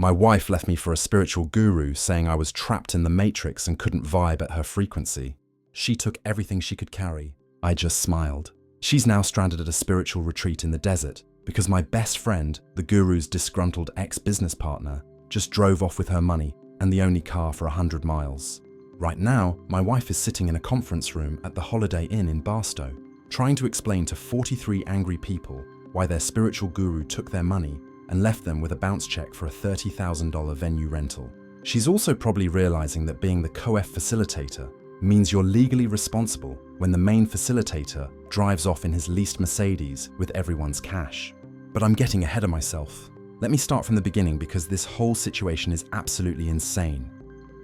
My wife left me for a spiritual guru saying I was trapped in the matrix and couldn't vibe at her frequency. She took everything she could carry. I just smiled. She's now stranded at a spiritual retreat in the desert because my best friend, the guru's disgruntled ex-business partner, just drove off with her money and the only car for 100 miles. Right now, my wife is sitting in a conference room at the Holiday Inn in Barstow, trying to explain to 43 angry people why their spiritual guru took their money and left them with a bounce check for a $30,000 venue rental. She's also probably realizing that being the co-facilitator means you're legally responsible when the main facilitator drives off in his leased Mercedes with everyone's cash. But I'm getting ahead of myself. Let me start from the beginning because this whole situation is absolutely insane.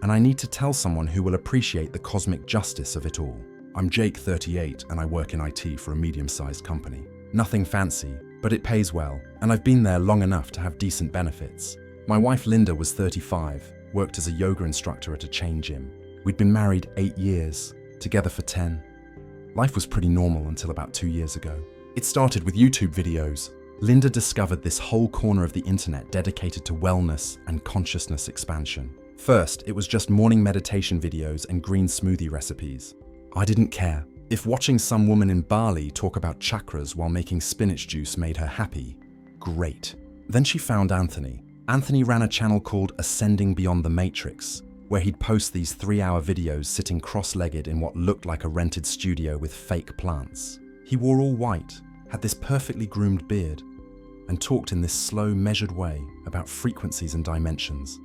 And I need to tell someone who will appreciate the cosmic justice of it all. I'm Jake, 38, and I work in IT for a medium-sized company. Nothing fancy, but it pays well, and I've been there long enough to have decent benefits. My wife Linda was 35, worked as a yoga instructor at a chain gym. We'd been married 8 years, together for 10. Life was pretty normal until about 2 years ago. It started with YouTube videos. Linda discovered this whole corner of the internet dedicated to wellness and consciousness expansion. First, it was just morning meditation videos and green smoothie recipes. I didn't care. If watching some woman in Bali talk about chakras while making spinach juice made her happy, great. Then she found Anthony. Anthony ran a channel called Ascending Beyond the Matrix, where he'd post these 3-hour videos sitting cross-legged in what looked like a rented studio with fake plants. He wore all white, had this perfectly groomed beard, and talked in this slow, measured way about frequencies and dimensions,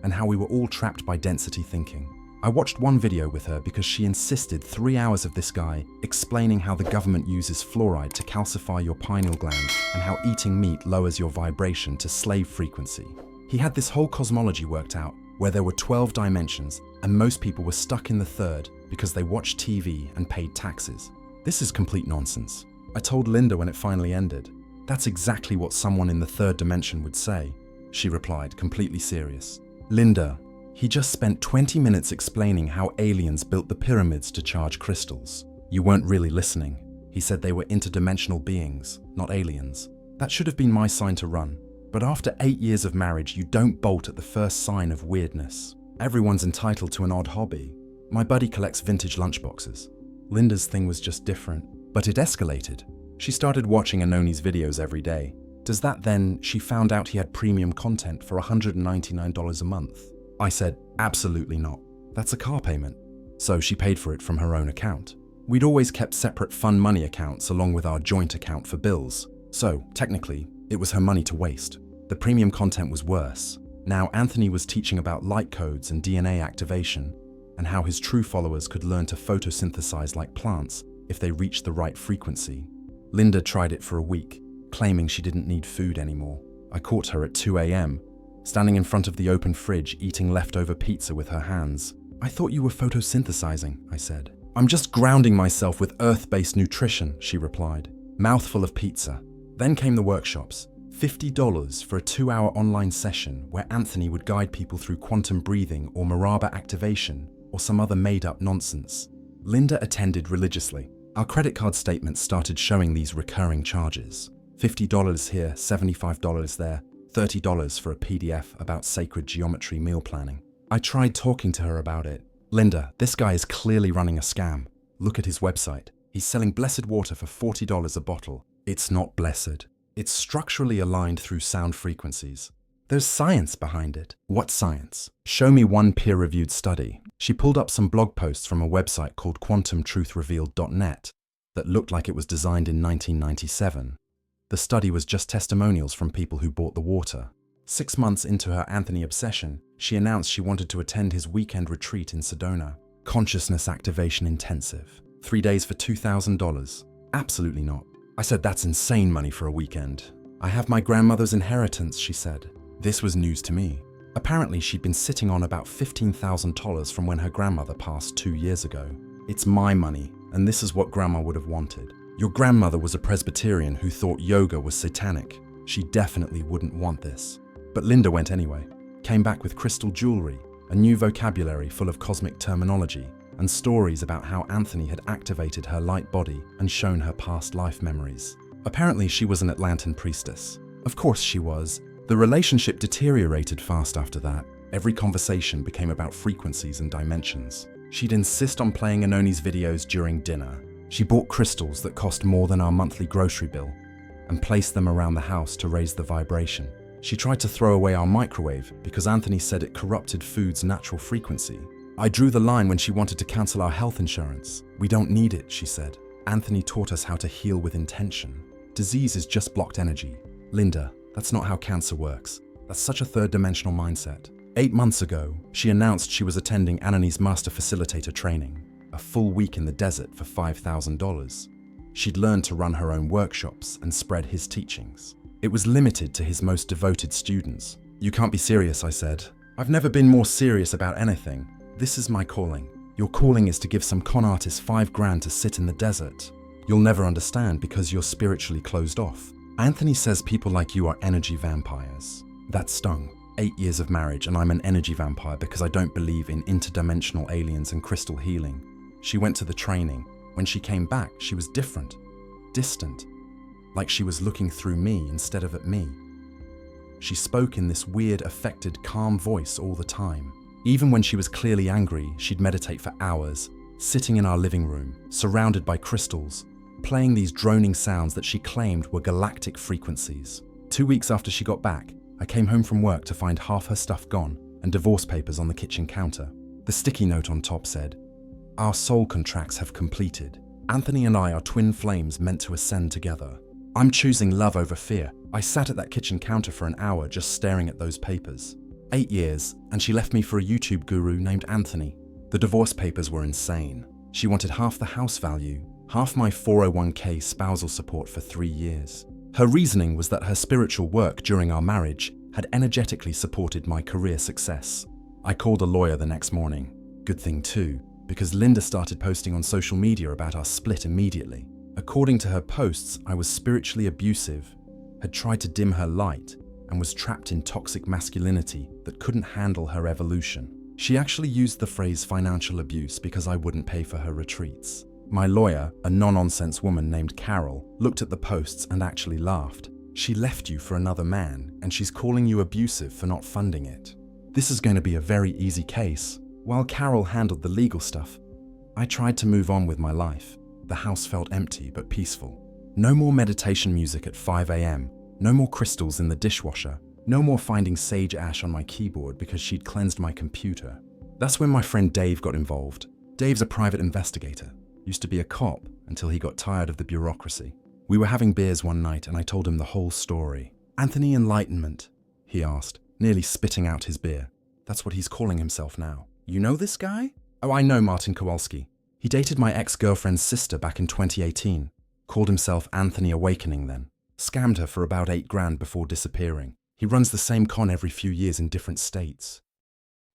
and how we were all trapped by density thinking. I watched one video with her because she insisted 3 hours of this guy explaining how the government uses fluoride to calcify your pineal gland and how eating meat lowers your vibration to slave frequency. He had this whole cosmology worked out where there were 12 dimensions and most people were stuck in the third because they watched TV and paid taxes. This is complete nonsense. I told Linda when it finally ended. That's exactly what someone in the third dimension would say. She replied, completely serious. Linda, he just spent 20 minutes explaining how aliens built the pyramids to charge crystals. You weren't really listening. He said they were interdimensional beings, not aliens. That should have been my sign to run. But after 8 years of marriage, you don't bolt at the first sign of weirdness. Everyone's entitled to an odd hobby. My buddy collects vintage lunchboxes. Linda's thing was just different, but it escalated. She started watching Anoni's videos every day. Does that then she found out he had premium content for $199 a month? I said, absolutely not. That's a car payment. So she paid for it from her own account. We'd always kept separate fun money accounts along with our joint account for bills. So, technically, it was her money to waste. The premium content was worse. Now Anthony was teaching about light codes and DNA activation, and how his true followers could learn to photosynthesize like plants if they reached the right frequency. Linda tried it for a week, claiming she didn't need food anymore. I caught her at 2 a.m., standing in front of the open fridge eating leftover pizza with her hands. I thought you were photosynthesizing, I said. I'm just grounding myself with earth-based nutrition, she replied. Mouthful of pizza. Then came the workshops. $50 for a 2-hour online session where Anthony would guide people through quantum breathing or Maraba activation or some other made-up nonsense. Linda attended religiously. Our credit card statements started showing these recurring charges. $50 here, $75 there, $30 for a PDF about sacred geometry meal planning. I tried talking to her about it. Linda, this guy is clearly running a scam. Look at his website. He's selling blessed water for $40 a bottle. It's not blessed. It's structurally aligned through sound frequencies. There's science behind it. What science? Show me one peer-reviewed study. She pulled up some blog posts from a website called quantumtruthrevealed.net that looked like it was designed in 1997. The study was just testimonials from people who bought the water. 6 months into her Anthony obsession, she announced she wanted to attend his weekend retreat in Sedona. Consciousness activation intensive. 3 days for $2,000. Absolutely not. I said that's insane money for a weekend. I have my grandmother's inheritance, she said. This was news to me. Apparently she'd been sitting on about $15,000 from when her grandmother passed 2 years ago. It's my money, and this is what grandma would have wanted. Your grandmother was a Presbyterian who thought yoga was satanic. She definitely wouldn't want this. But Linda went anyway. Came back with crystal jewelry, a new vocabulary full of cosmic terminology, and stories about how Anthony had activated her light body and shown her past life memories. Apparently she was an Atlantean priestess. Of course she was. The relationship deteriorated fast after that. Every conversation became about frequencies and dimensions. She'd insist on playing Anoni's videos during dinner. She bought crystals that cost more than our monthly grocery bill and placed them around the house to raise the vibration. She tried to throw away our microwave because Anthony said it corrupted food's natural frequency. I drew the line when she wanted to cancel our health insurance. We don't need it, she said. Anthony taught us how to heal with intention. Disease is just blocked energy. Linda, that's not how cancer works. That's such a third-dimensional mindset. 8 months ago, she announced she was attending Anani's master facilitator training, a full week in the desert for $5,000. She'd learned to run her own workshops and spread his teachings. It was limited to his most devoted students. You can't be serious, I said. I've never been more serious about anything. This is my calling. Your calling is to give some con artist $5,000 to sit in the desert. You'll never understand because you're spiritually closed off. Anthony says people like you are energy vampires. That stung. 8 years of marriage and I'm an energy vampire because I don't believe in interdimensional aliens and crystal healing. She went to the training. When she came back, she was different, distant, like she was looking through me instead of at me. She spoke in this weird, affected, calm voice all the time. Even when she was clearly angry, she'd meditate for hours, sitting in our living room, surrounded by crystals, playing these droning sounds that she claimed were galactic frequencies. 2 weeks after she got back, I came home from work to find half her stuff gone and divorce papers on the kitchen counter. The sticky note on top said, "Our soul contracts have completed. Anthony and I are twin flames meant to ascend together. I'm choosing love over fear." I sat at that kitchen counter for an hour just staring at those papers. 8 years, and she left me for a YouTube guru named Anthony. The divorce papers were insane. She wanted half the house value, half my 401k spousal support for 3 years. Her reasoning was that her spiritual work during our marriage had energetically supported my career success. I called a lawyer the next morning. Good thing too, because Linda started posting on social media about our split immediately. According to her posts, I was spiritually abusive, had tried to dim her light, and was trapped in toxic masculinity that couldn't handle her evolution. She actually used the phrase financial abuse because I wouldn't pay for her retreats. My lawyer, a no-nonsense woman named Carol, looked at the posts and actually laughed. She left you for another man, and she's calling you abusive for not funding it. This is going to be a very easy case. While Carol handled the legal stuff, I tried to move on with my life. The house felt empty but peaceful. No more meditation music at 5 a.m., no more crystals in the dishwasher, no more finding sage ash on my keyboard because she'd cleansed my computer. That's when my friend Dave got involved. Dave's a private investigator. Used to be a cop until he got tired of the bureaucracy. We were having beers one night and I told him the whole story. "Anthony Enlightenment?" he asked, nearly spitting out his beer. That's what he's calling himself now. "You know this guy?" "Oh, I know Martin Kowalski. He dated my ex-girlfriend's sister back in 2018. Called himself Anthony Awakening then. Scammed her for about $8,000 before disappearing. He runs the same con every few years in different states."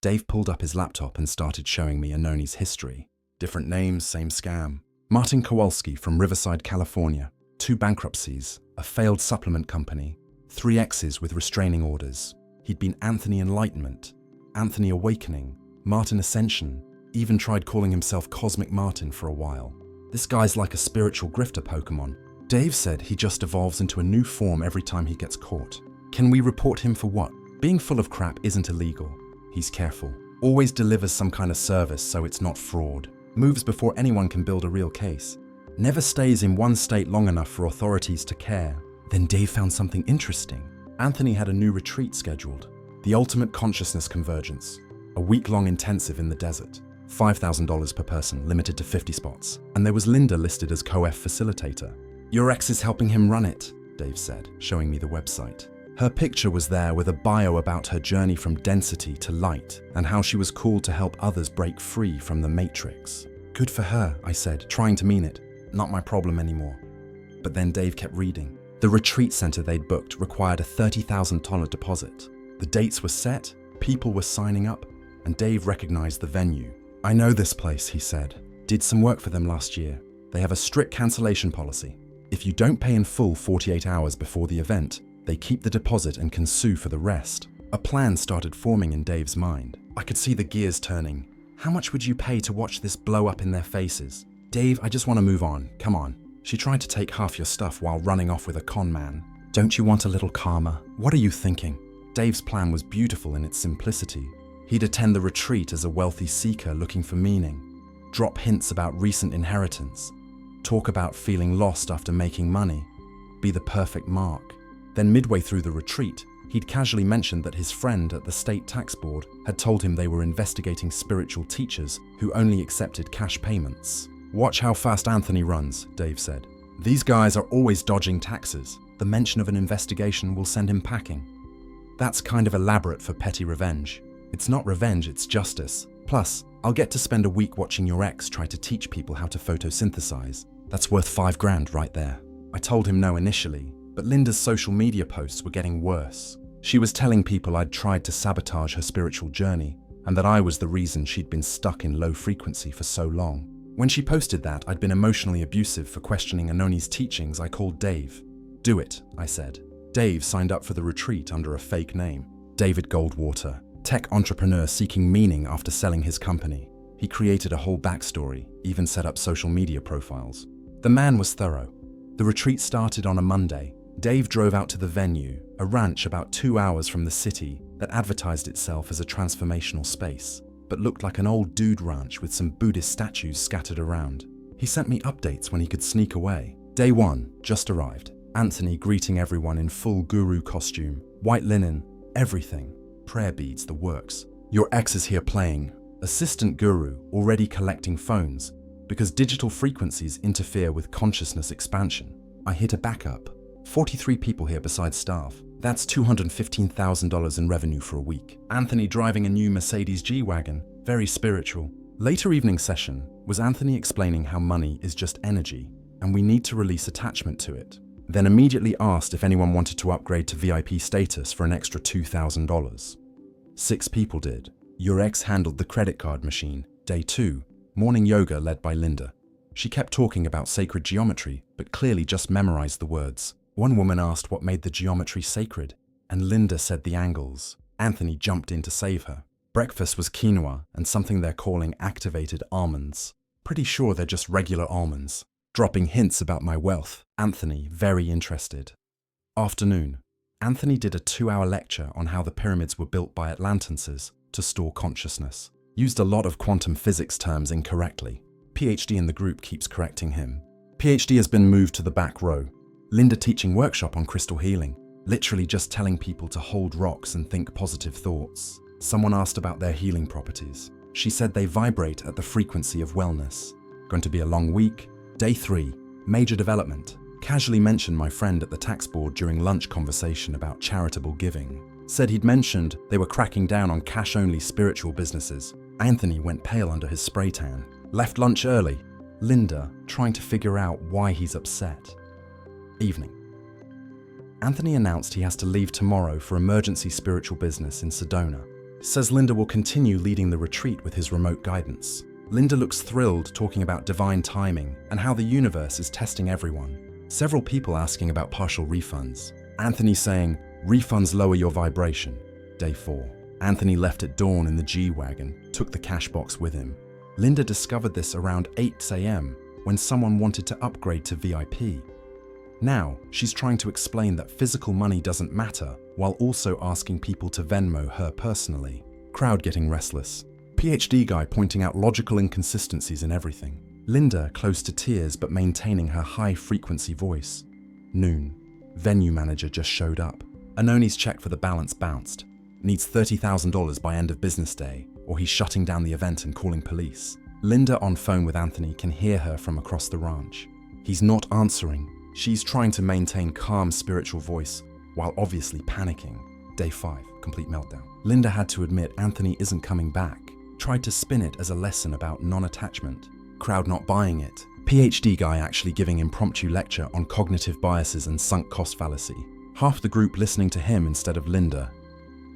Dave pulled up his laptop and started showing me Anoni's history. Different names, same scam. Martin Kowalski from Riverside, California. 2 bankruptcies, a failed supplement company, 3 exes with restraining orders. He'd been Anthony Enlightenment, Anthony Awakening, Martin Ascension, even tried calling himself Cosmic Martin for a while. This guy's like a spiritual grifter Pokemon. Dave said he just evolves into a new form every time he gets caught. Can we report him for what? Being full of crap isn't illegal. He's careful. Always delivers some kind of service so it's not fraud. Moves before anyone can build a real case. Never stays in one state long enough for authorities to care. Then Dave found something interesting. Anthony had a new retreat scheduled. The Ultimate Consciousness Convergence. A week-long intensive in the desert. $5,000 per person, limited to 50 spots. And there was Linda listed as co-facilitator. "Your ex is helping him run it," Dave said, showing me the website. Her picture was there with a bio about her journey from density to light and how she was called to help others break free from the matrix. "Good for her," I said, trying to mean it. Not my problem anymore. But then Dave kept reading. The retreat center they'd booked required a $30,000 deposit. The dates were set, people were signing up, and Dave recognized the venue. "I know this place," he said. "Did some work for them last year. They have a strict cancellation policy. If you don't pay in full 48 hours before the event, they keep the deposit and can sue for the rest." A plan started forming in Dave's mind. I could see the gears turning. How much would you pay to watch this blow up in their faces? "Dave, I just want to move on. Come on." She tried to take half your stuff while running off with a con man. "Don't you want a little karma? What are you thinking?" Dave's plan was beautiful in its simplicity. He'd attend the retreat as a wealthy seeker looking for meaning, drop hints about recent inheritance, talk about feeling lost after making money, be the perfect mark. Then midway through the retreat, he'd casually mentioned that his friend at the state tax board had told him they were investigating spiritual teachers who only accepted cash payments. "Watch how fast Anthony runs," Dave said. "These guys are always dodging taxes. The mention of an investigation will send him packing." That's kind of elaborate for petty revenge. It's not revenge, it's justice. Plus, I'll get to spend a week watching your ex try to teach people how to photosynthesize. That's worth $5,000 right there. I told him no initially, but Linda's social media posts were getting worse. She was telling people I'd tried to sabotage her spiritual journey, and that I was the reason she'd been stuck in low frequency for so long. When she posted that I'd been emotionally abusive for questioning Anoni's teachings, I called Dave. "Do it," I said. Dave signed up for the retreat under a fake name. David Goldwater, tech entrepreneur seeking meaning after selling his company. He created a whole backstory, even set up social media profiles. The man was thorough. The retreat started on a Monday. Dave drove out to the venue, a ranch about 2 hours from the city that advertised itself as a transformational space, but looked like an old dude ranch with some Buddhist statues scattered around. He sent me updates when he could sneak away. Day 1 just arrived. Anthony greeting everyone in full guru costume, white linen, everything. Prayer beads, the works. "Your ex is here playing." Assistant guru already collecting phones because digital frequencies interfere with consciousness expansion. I hit a backup. 43 people here besides staff. That's $215,000 in revenue for a week. Anthony driving a new Mercedes G-Wagon, very spiritual. Later evening session was Anthony explaining how money is just energy and we need to release attachment to it. Then immediately asked if anyone wanted to upgrade to VIP status for an extra $2,000. 6 people did. Your ex handled the credit card machine. Day 2, morning yoga led by Linda. She kept talking about sacred geometry, but clearly just memorized the words. One woman asked what made the geometry sacred, and Linda said the angles. Anthony jumped in to save her. Breakfast was quinoa and something they're calling activated almonds. Pretty sure they're just regular almonds. Dropping hints about my wealth. Anthony, very interested. Afternoon. Anthony did a 2-hour lecture on how the pyramids were built by Atlantenses to store consciousness. Used a lot of quantum physics terms incorrectly. PhD in the group keeps correcting him. PhD has been moved to the back row. Linda teaching workshop on crystal healing. Literally just telling people to hold rocks and think positive thoughts. Someone asked about their healing properties. She said they vibrate at the frequency of wellness. Going to be a long week. Day 3, major development. Casually mentioned my friend at the tax board during lunch conversation about charitable giving. Said he'd mentioned they were cracking down on cash-only spiritual businesses. Anthony went pale under his spray tan. Left lunch early. Linda trying to figure out why he's upset. Evening. Anthony announced he has to leave tomorrow for emergency spiritual business in Sedona. Says Linda will continue leading the retreat with his remote guidance. Linda looks thrilled, talking about divine timing and how the universe is testing everyone. Several people asking about partial refunds. Anthony saying, "Refunds lower your vibration." Day 4. Anthony left at dawn in the G-Wagon, took the cash box with him. Linda discovered this around 8 a.m. when someone wanted to upgrade to VIP. Now, she's trying to explain that physical money doesn't matter, while also asking people to Venmo her personally. Crowd getting restless. PhD guy pointing out logical inconsistencies in everything. Linda close to tears but maintaining her high-frequency voice. Noon. Venue manager just showed up. Anoni's check for the balance bounced. Needs $30,000 by end of business day, or he's shutting down the event and calling police. Linda on phone with Anthony can hear her from across the ranch. He's not answering. She's trying to maintain calm spiritual voice while obviously panicking. Day 5, complete meltdown. Linda had to admit Anthony isn't coming back. Tried to spin it as a lesson about non-attachment. Crowd not buying it. PhD guy actually giving impromptu lecture on cognitive biases and sunk cost fallacy. Half the group listening to him instead of Linda.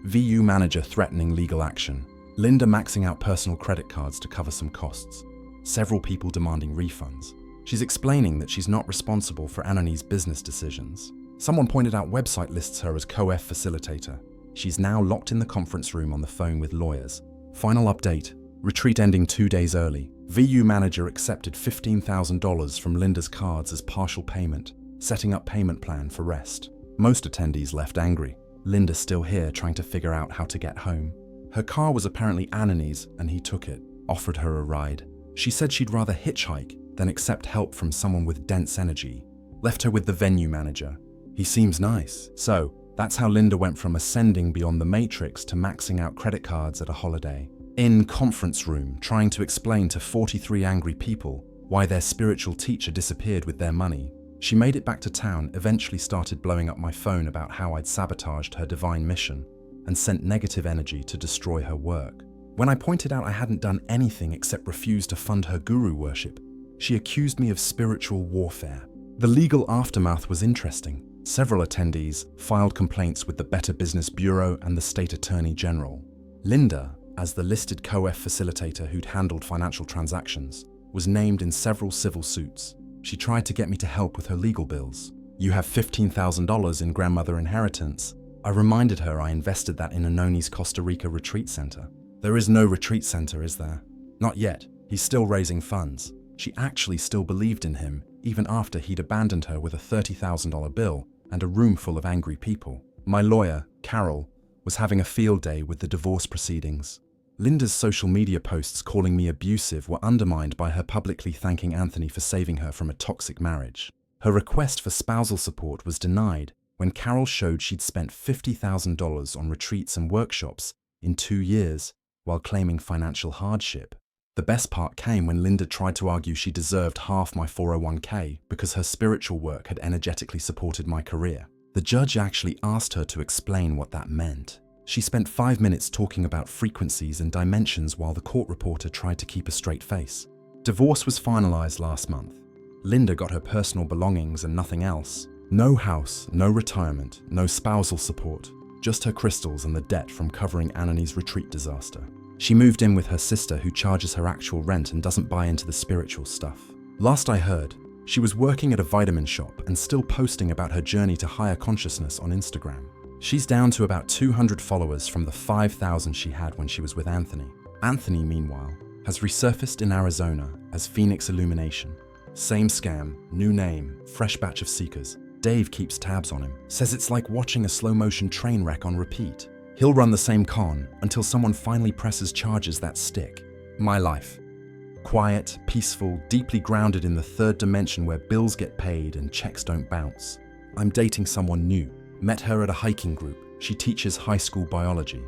VU manager threatening legal action. Linda maxing out personal credit cards to cover some costs. Several people demanding refunds. She's explaining that she's not responsible for Anoni's business decisions. Someone pointed out website lists her as co-facilitator. She's now locked in the conference room on the phone with lawyers. Final update. Retreat ending 2 days early. VU manager accepted $15,000 from Linda's cards as partial payment, setting up payment plan for rest. Most attendees left angry. Linda's still here trying to figure out how to get home. Her car was apparently Anani's and he took it, offered her a ride. She said she'd rather hitchhike than accept help from someone with dense energy. Left her with the venue manager. He seems nice. So, that's how Linda went from ascending beyond the matrix to maxing out credit cards at a holiday. In conference room, trying to explain to 43 angry people why their spiritual teacher disappeared with their money. She made it back to town, eventually started blowing up my phone about how I'd sabotaged her divine mission and sent negative energy to destroy her work. When I pointed out I hadn't done anything except refuse to fund her guru worship, she accused me of spiritual warfare. The legal aftermath was interesting. Several attendees filed complaints with the Better Business Bureau and the State Attorney General. Linda, as the listed co-facilitator who'd handled financial transactions, was named in several civil suits. She tried to get me to help with her legal bills. You have $15,000 in grandmother inheritance. I reminded her I invested that in Anoni's Costa Rica retreat center. There is no retreat center, is there? Not yet. He's still raising funds. She actually still believed in him, even after he'd abandoned her with a $30,000 bill and a room full of angry people. My lawyer, Carol, was having a field day with the divorce proceedings. Linda's social media posts calling me abusive were undermined by her publicly thanking Anthony for saving her from a toxic marriage. Her request for spousal support was denied when Carol showed she'd spent $50,000 on retreats and workshops in 2 years while claiming financial hardship. The best part came when Linda tried to argue she deserved half my 401k because her spiritual work had energetically supported my career. The judge actually asked her to explain what that meant. She spent 5 minutes talking about frequencies and dimensions while the court reporter tried to keep a straight face. Divorce was finalized last month. Linda got her personal belongings and nothing else. No house, no retirement, no spousal support, just her crystals and the debt from covering Anani's retreat disaster. She moved in with her sister who charges her actual rent and doesn't buy into the spiritual stuff. Last I heard, she was working at a vitamin shop and still posting about her journey to higher consciousness on Instagram. She's down to about 200 followers from the 5,000 she had when she was with Anthony. Anthony, meanwhile, has resurfaced in Arizona as Phoenix Illumination. Same scam, new name, fresh batch of seekers. Dave keeps tabs on him, says it's like watching a slow-motion train wreck on repeat. He'll run the same con until someone finally presses charges that stick. My life. Quiet, peaceful, deeply grounded in the third dimension where bills get paid and checks don't bounce. I'm dating someone new. Met her at a hiking group. She teaches high school biology,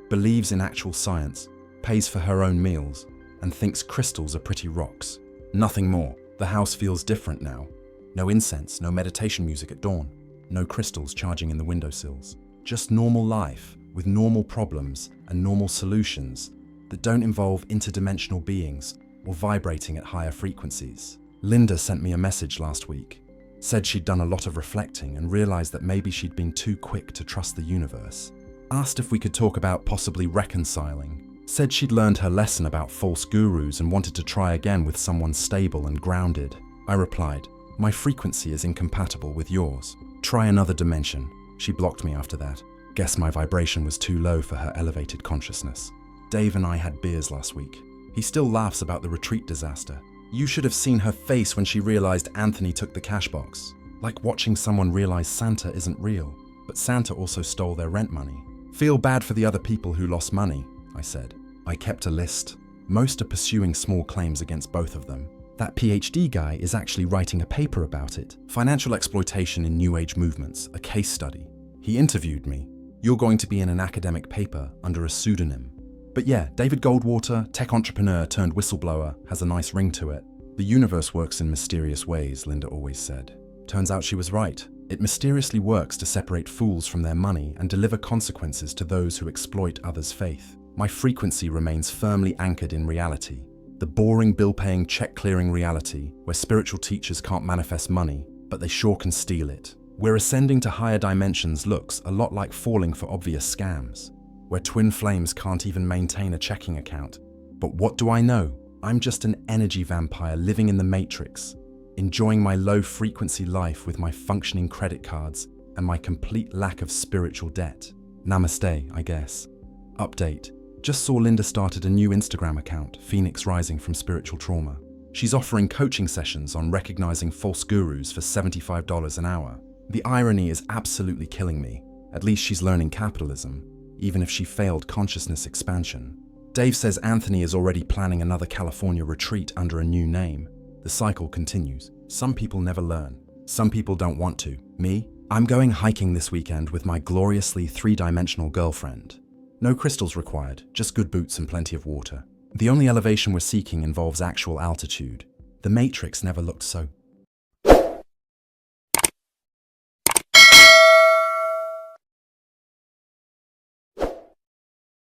believes in actual science, pays for her own meals, and thinks crystals are pretty rocks. Nothing more. The house feels different now. No incense, no meditation music at dawn, no crystals charging in the windowsills. Just normal life with normal problems and normal solutions that don't involve interdimensional beings or vibrating at higher frequencies. Linda sent me a message last week. Said she'd done a lot of reflecting and realized that maybe she'd been too quick to trust the universe. Asked if we could talk about possibly reconciling. Said she'd learned her lesson about false gurus and wanted to try again with someone stable and grounded. I replied, "My frequency is incompatible with yours. Try another dimension." She blocked me after that. Guess my vibration was too low for her elevated consciousness. Dave and I had beers last week. He still laughs about the retreat disaster. You should have seen her face when she realized Anthony took the cash box. Like watching someone realize Santa isn't real, but Santa also stole their rent money. Feel bad for the other people who lost money, I said. I kept a list. Most are pursuing small claims against both of them. That PhD guy is actually writing a paper about it. Financial exploitation in New Age movements, a case study. He interviewed me. You're going to be in an academic paper under a pseudonym. But yeah, David Goldwater, tech entrepreneur turned whistleblower, has a nice ring to it. The universe works in mysterious ways, Linda always said. Turns out she was right. It mysteriously works to separate fools from their money and deliver consequences to those who exploit others' faith. My frequency remains firmly anchored in reality. The boring bill-paying, check-clearing reality where spiritual teachers can't manifest money, but they sure can steal it. Where ascending to higher dimensions looks a lot like falling for obvious scams. Where twin flames can't even maintain a checking account. But what do I know? I'm just an energy vampire living in the matrix, enjoying my low-frequency life with my functioning credit cards and my complete lack of spiritual debt. Namaste, I guess. Update. Just saw Linda started a new Instagram account, Phoenix Rising from Spiritual Trauma. She's offering coaching sessions on recognizing false gurus for $75 an hour. The irony is absolutely killing me. At least she's learning capitalism, even if she failed consciousness expansion. Dave says Anthony is already planning another California retreat under a new name. The cycle continues. Some people never learn. Some people don't want to. Me? I'm going hiking this weekend with my gloriously three-dimensional girlfriend. No crystals required, just good boots and plenty of water. The only elevation we're seeking involves actual altitude. The Matrix never looked so